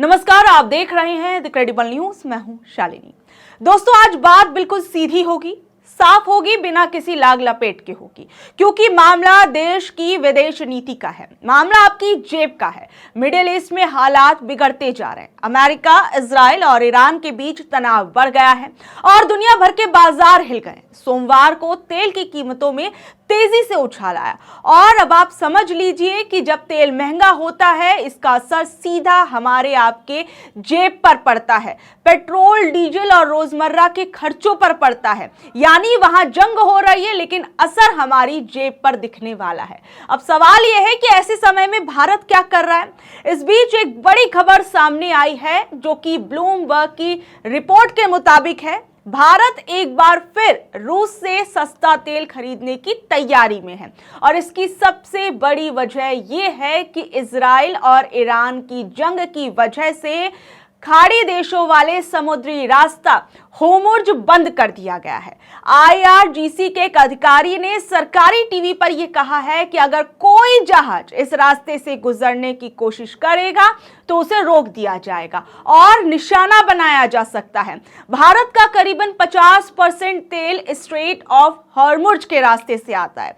नमस्कार, आप देख रहे हैं द क्रेडिबल न्यूज। मैं हूं शालिनी। दोस्तों, आज बात बिल्कुल सीधी होगी, साफ होगी, बिना किसी लाग लपेट के होगी, क्योंकि मामला देश की विदेश नीति का है। मामला आपकी जेब का है। मिडिल ईस्ट में हालात बिगड़ते जा रहे हैं। अमेरिका, इजराइल और ईरान के बीच तनाव बढ़ गया है और दुनिया भर के बाजार हिल गए। सोमवार को तेल की कीमतों में तेजी से उछाल आया और अब आप समझ लीजिए कि जब तेल महंगा होता है, इसका असर सीधा हमारे आपके जेब पर पड़ता है। पेट्रोल, डीजल और रोजमर्रा के खर्चों पर पड़ता है। यानी वहां जंग हो रही है, लेकिन असर हमारी जेब पर दिखने वाला है। अब सवाल यह है कि ऐसे समय में भारत क्या कर रहा है। इस बीच एक बड़ी खबर सामने आई है, जो कि ब्लूमबर्ग की रिपोर्ट के मुताबिक है। भारत एक बार फिर रूस से सस्ता तेल खरीदने की तैयारी में है और इसकी सबसे बड़ी वजह यह है कि इजराइल और ईरान की जंग की वजह से खाड़ी देशों वाले समुद्री रास्ता होर्मुज़ बंद कर दिया गया है। IRGC के एक अधिकारी ने सरकारी टीवी पर यह कहा है कि अगर कोई जहाज इस रास्ते से गुजरने की कोशिश करेगा तो उसे रोक दिया जाएगा और निशाना बनाया जा सकता है। भारत का करीबन 50% तेल स्ट्रेट ऑफ होर्मुज़ के रास्ते से आता है।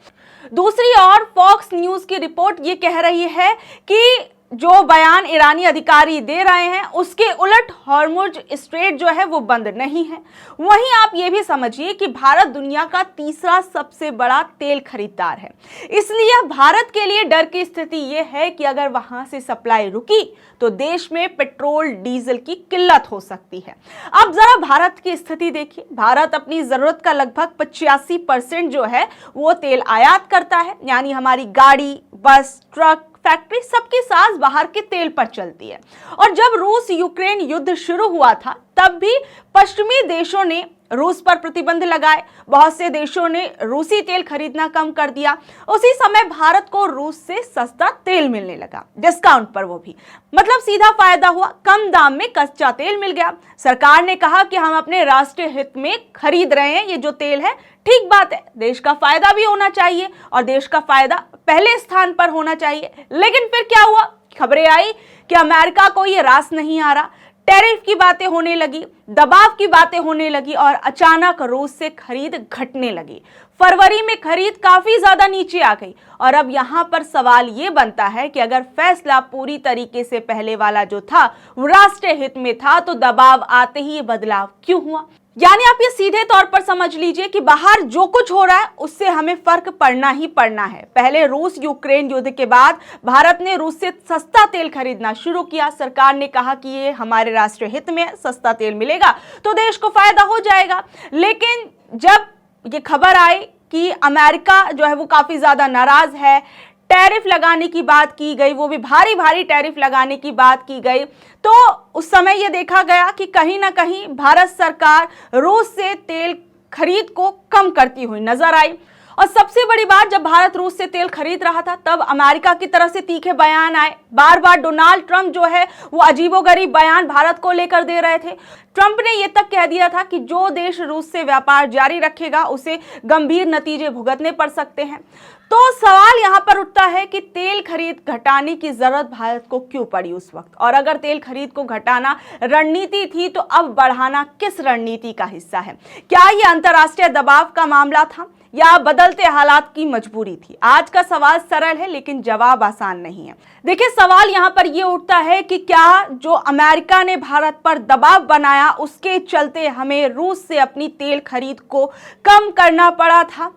दूसरी ओर फॉक्स न्यूज की रिपोर्ट ये कह रही है कि जो बयान ईरानी अधिकारी दे रहे हैं, उसके उलट होर्मुज़ स्ट्रेट जो है वो बंद नहीं है। वहीं आप ये भी समझिए कि भारत दुनिया का तीसरा सबसे बड़ा तेल खरीदार है। इसलिए भारत के लिए डर की स्थिति ये है कि अगर वहां से सप्लाई रुकी तो देश में पेट्रोल, डीजल की किल्लत हो सकती है। अब जरा भारत की स्थिति देखिए। भारत अपनी जरूरत का लगभग 85% जो है वो तेल आयात करता है। यानी हमारी गाड़ी, बस, ट्रक, फैक्ट्री सबकी सांस बाहर के तेल पर चलती है। और जब रूस यूक्रेन युद्ध शुरू हुआ था, तब भी पश्चिमी देशों ने रूस पर प्रतिबंध लगाए। बहुत से देशों ने रूसी तेल खरीदना कम कर दिया। उसी समय भारत को रूस से सस्ता तेल मिलने लगा, डिस्काउंट पर, वो भी मतलब सीधा फायदा हुआ। कम दाम में कच्चा तेल मिल गया। सरकार ने कहा कि हम अपने राष्ट्रीय हित में खरीद रहे हैं ये जो तेल है। ठीक बात है, देश का फायदा भी होना चाहिए और देश का फायदा पहले स्थान पर होना चाहिए। लेकिन फिर क्या हुआ? खबरें आई कि अमेरिका को ये रास नहीं आ रहा। टैरिफ की बातें होने लगी, दबाव की बातें होने लगी और अचानक रूस से खरीद घटने लगी। फरवरी में खरीद काफी ज्यादा नीचे आ गई और अब यहां पर सवाल ये बनता है कि अगर फैसला पूरी तरीके से पहले वाला जो था वो राष्ट्रीय हित में था, तो दबाव आते ही ये बदलाव क्यों हुआ? यानी आप ये सीधे तौर पर समझ लीजिए कि बाहर जो कुछ हो रहा है उससे हमें फर्क पड़ना ही पड़ना है। पहले रूस यूक्रेन युद्ध के बाद भारत ने रूस से सस्ता तेल खरीदना शुरू किया। सरकार ने कहा कि ये हमारे राष्ट्रीय हित में सस्ता तेल मिलेगा तो देश को फायदा हो जाएगा। लेकिन जब ये खबर आई कि अमेरिका जो है वो काफी ज्यादा नाराज है, टैरिफ लगाने की बात की गई, वो भी भारी भारी टैरिफ लगाने की बात की गई, तो उस समय यह देखा गया कि कहीं ना कहीं भारत सरकार रूस से तेल खरीद को कम करती हुई नजर आई। और सबसे बड़ी बात, जब भारत रूस से तेल खरीद रहा था तब अमेरिका की तरफ से तीखे बयान आए। बार बार डोनाल्ड ट्रंप जो है वो अजीबोगरीब बयान भारत को लेकर दे रहे थे। ट्रंप ने यह तक कह दिया था कि जो देश रूस से व्यापार जारी रखेगा उसे गंभीर नतीजे भुगतने पड़ सकते हैं। तो सवाल यहां पर उठता है कि तेल खरीद घटाने की जरूरत भारत को क्यों पड़ी उस वक्त, और अगर तेल खरीद को घटाना रणनीति थी तो अब बढ़ाना किस रणनीति का हिस्सा है? क्या यह अंतर्राष्ट्रीय दबाव का मामला था या बदलते हालात की मजबूरी थी? आज का सवाल सरल है लेकिन जवाब आसान नहीं है। देखिए, सवाल यहां पर यह उठता है कि क्या जो अमेरिका ने भारत पर दबाव बनाया उसके चलते हमें रूस से अपनी तेल खरीद को कम करना पड़ा था?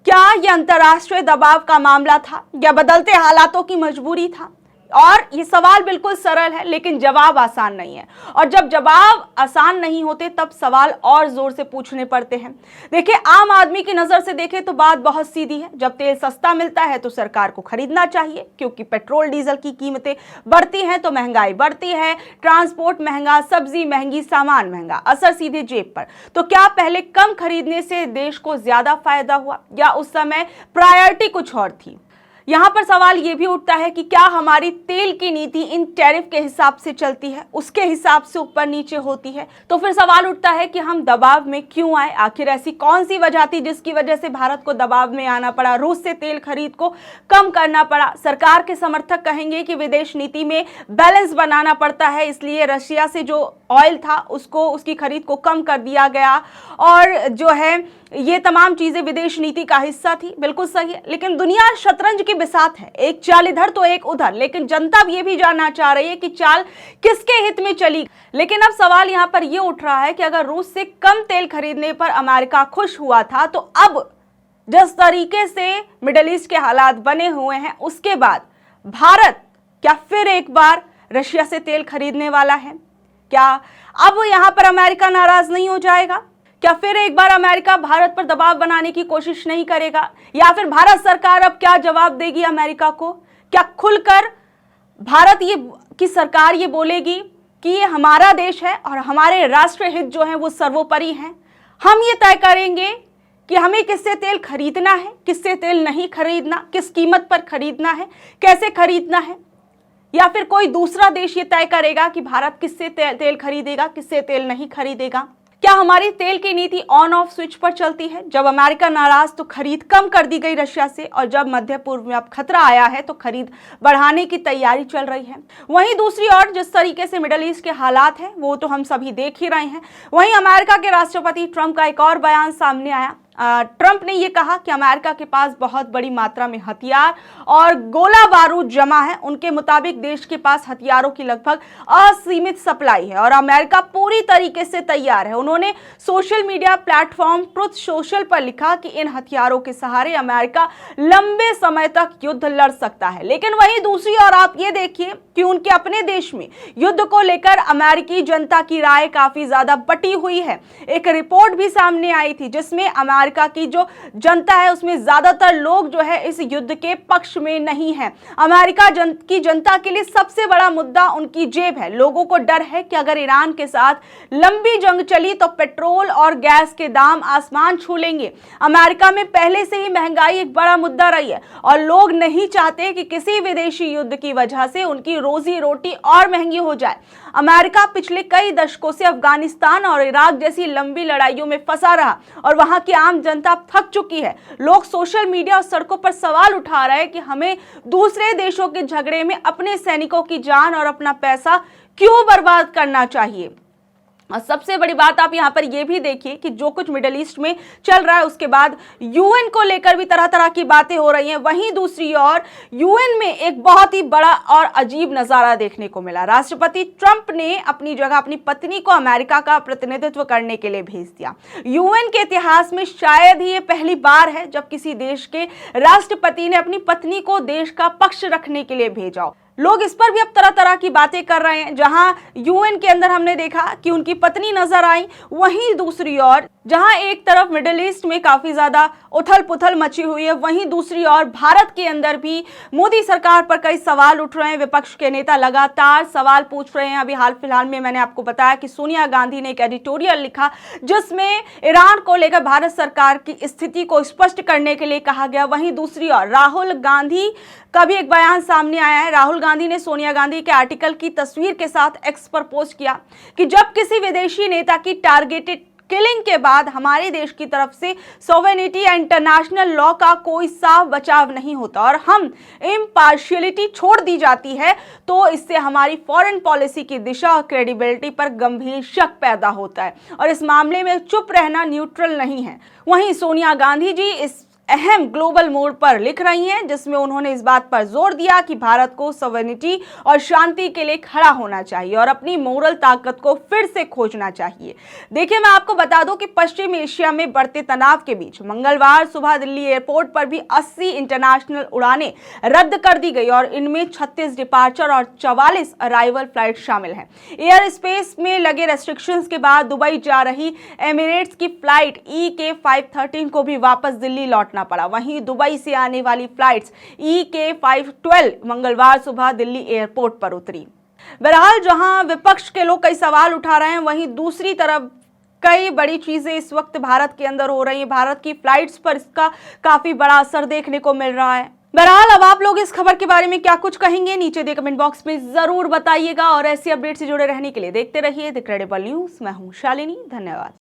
क्या यह अंतर्राष्ट्रीय दबाव का मामला था या बदलते हालातों की मजबूरी था? और ये सवाल बिल्कुल सरल है लेकिन जवाब आसान नहीं है। और जब जवाब आसान नहीं होते तब सवाल और जोर से पूछने पड़ते हैं। देखिए, आम आदमी की नजर से देखें तो बात बहुत सीधी है। जब तेल सस्ता मिलता है तो सरकार को खरीदना चाहिए, क्योंकि पेट्रोल डीजल की कीमतें बढ़ती हैं तो महंगाई बढ़ती है। ट्रांसपोर्ट महंगा, सब्जी महंगी, सामान महंगा, असर सीधे जेब पर। तो क्या पहले कम खरीदने से देश को ज्यादा फायदा हुआ या उस समय प्रायोरिटी कुछ और थी? यहाँ पर सवाल ये भी उठता है कि क्या हमारी तेल की नीति इन टैरिफ के हिसाब से चलती है, उसके हिसाब से ऊपर नीचे होती है? तो फिर सवाल उठता है कि हम दबाव में क्यों आए? आखिर ऐसी कौन सी वजह थी जिसकी वजह से भारत को दबाव में आना पड़ा, रूस से तेल खरीद को कम करना पड़ा? सरकार के समर्थक कहेंगे कि विदेश नीति में बैलेंस बनाना पड़ता है, इसलिए रशिया से जो ऑयल था उसकी खरीद को कम कर दिया गया, और जो है ये तमाम चीजें विदेश नीति का हिस्सा थी। बिल्कुल सही है, लेकिन दुनिया शतरंज की बिसात है, एक चाल इधर तो एक उधर, लेकिन जनता ये भी जानना चाह रही है कि चाल किसके हित में चली। लेकिन अब सवाल यहाँ पर ये उठ रहा है कि अगर रूस से कम तेल खरीदने पर अमेरिका खुश हुआ था, तो अब जिस तरीके से मिडिल ईस्ट के हालात बने हुए हैं, उसके बाद भारत क्या फिर एक बार रशिया से तेल खरीदने वाला है? क्या अब यहां पर अमेरिका नाराज नहीं हो जाएगा? क्या फिर एक बार अमेरिका भारत पर दबाव बनाने की कोशिश नहीं करेगा? या फिर भारत सरकार अब क्या जवाब देगी अमेरिका को? क्या खुलकर भारत की सरकार ये बोलेगी कि ये हमारा देश है और हमारे राष्ट्र हित जो है वो सर्वोपरि हैं, हम ये तय करेंगे कि हमें किससे तेल खरीदना है, किससे तेल नहीं खरीदना, किस कीमत पर खरीदना है, कैसे खरीदना है? या फिर कोई दूसरा देश ये तय करेगा कि भारत किससे तेल खरीदेगा, किससे तेल नहीं खरीदेगा? क्या हमारी तेल की नीति ऑन ऑफ स्विच पर चलती है? जब अमेरिका नाराज तो खरीद कम कर दी गई रशिया से, और जब मध्य पूर्व में अब खतरा आया है तो खरीद बढ़ाने की तैयारी चल रही है। वहीं दूसरी ओर जिस तरीके से मिडिल ईस्ट के हालात हैं वो तो हम सभी देख ही रहे हैं। वहीं अमेरिका के राष्ट्रपति ट्रंप का एक और बयान सामने आया। ट्रंप ने यह कहा कि अमेरिका के पास बहुत बड़ी मात्रा में हथियार और गोला बारूद जमा है। उनके मुताबिक देश के पास हथियारों की लगभग असीमित सप्लाई है और अमेरिका पूरी तरीके से तैयार है। उन्होंने social media platform truth social पर लिखा कि इन हथियारों के सहारे अमेरिका लंबे समय तक युद्ध लड़ सकता है। लेकिन वहीं दूसरी ओर आप ये देखिए कि उनके अपने देश में युद्ध को लेकर अमेरिकी जनता की राय काफी ज्यादा बटी हुई है। एक रिपोर्ट भी सामने आई थी जिसमें अमेरिका की जो जनता है उसमें ज्यादातर लोग जो है इस युद्ध के पक्ष में नहीं है। अमेरिका की जनता के लिए सबसे बड़ा मुद्दा उनकी जेब है। लोगों को डर है कि अगर ईरान के साथ लंबी जंग चली तो पेट्रोल और गैस के दाम आसमान छू लेंगे। अमेरिका में पहले से ही महंगाई एक बड़ा मुद्दा रही है और लोग नहीं चाहते कि किसी विदेशी युद्ध की वजह से उनकी रोजी रोटी और महंगी हो जाए। अमेरिका पिछले कई दशकों से अफगानिस्तान और इराक जैसी लंबी लड़ाइयों में फंसा रहा और वहां की आम जनता थक चुकी है। लोग सोशल मीडिया और सड़कों पर सवाल उठा रहे हैं कि हमें दूसरे देशों के झगड़े में अपने सैनिकों की जान और अपना पैसा क्यों बर्बाद करना चाहिए। और सबसे बड़ी बात आप यहाँ पर यह भी देखिए कि जो कुछ मिडिल ईस्ट में चल रहा है उसके बाद यूएन को लेकर भी तरह तरह की बातें हो रही हैं। वहीं दूसरी ओर यूएन में एक बहुत ही बड़ा और अजीब नजारा देखने को मिला। राष्ट्रपति ट्रंप ने अपनी जगह अपनी पत्नी को अमेरिका का प्रतिनिधित्व करने के लिए भेज दिया। यूएन के इतिहास में शायद ही ये पहली बार है जब किसी देश के राष्ट्रपति ने अपनी पत्नी को देश का पक्ष रखने के लिए भेजा। लोग इस पर भी अब तरह तरह की बातें कर रहे हैं। जहां यूएन के अंदर हमने देखा कि उनकी पत्नी नजर आई, वहीं दूसरी ओर जहां एक तरफ मिडिल ईस्ट में काफी ज्यादा उथल पुथल मची हुई है, वहीं दूसरी ओर भारत के अंदर भी मोदी सरकार पर कई सवाल उठ रहे हैं। विपक्ष के नेता लगातार सवाल पूछ रहे हैं। अभी हाल फिलहाल में मैंने आपको बताया कि सोनिया गांधी ने एक एडिटोरियल लिखा जिसमें ईरान को लेकर भारत सरकार की स्थिति को स्पष्ट करने के लिए कहा गया। वहीं दूसरी ओर राहुल गांधी का भी एक बयान सामने आया है। राहुल गांधी ने सोनिया गांधी के आर्टिकल की तस्वीर के साथ एक्स पर पोस्ट किया कि जब किसी विदेशी नेता की टारगेटेड किलिंग के बाद हमारे देश की तरफ से सोवेनिटी या इंटरनेशनल लॉ का कोई साफ बचाव नहीं होता और हम इम्पार्शियलिटी छोड़ दी जाती है, तो इससे हमारी फॉरेन पॉलिसी की दिशा और क्रेडिबिलिटी पर गंभीर शक पैदा होता है और इस मामले में चुप रहना न्यूट्रल नहीं है। वहीं सोनिया गांधी जी इस अहम ग्लोबल मोड पर लिख रही हैं जिसमें उन्होंने इस बात पर जोर दिया कि भारत को सॉवरेनिटी और शांति के लिए खड़ा होना चाहिए और अपनी मोरल ताकत को फिर से खोजना चाहिए। देखिए, मैं आपको बता दूं कि पश्चिम एशिया में बढ़ते तनाव के बीच मंगलवार सुबह दिल्ली एयरपोर्ट पर भी 80 इंटरनेशनल उड़ानें रद्द कर दी गई और इनमें 36 डिपार्चर और 44 अराइवल फ्लाइट शामिल हैं। एयर स्पेस में लगे रेस्ट्रिक्शंस के बाद दुबई जा रही एमिरेट्स की फ्लाइट EK513 को भी वापस दिल्ली लौटना पड़ा। वहीं दुबई से आने वाली फ्लाइट्स EK512 मंगलवार सुबह दिल्ली एयरपोर्ट पर उतरी। बहरहाल जहां विपक्ष के लोग कई सवाल उठा रहे हैं, वहीं दूसरी तरफ कई बड़ी चीजें इस वक्त भारत के अंदर हो रही हैं। भारत की फ्लाइट्स पर इसका काफी बड़ा असर देखने को मिल रहा है। बहरहाल अब आप लोग इस खबर के बारे में क्या कुछ कहेंगे, नीचे दे कमेंट बॉक्स में जरूर बताइएगा। और ऐसी अपडेट से जुड़े रहने के लिए देखते रहिए द क्रेडिबल न्यूज। मैं हूं शालिनी, धन्यवाद।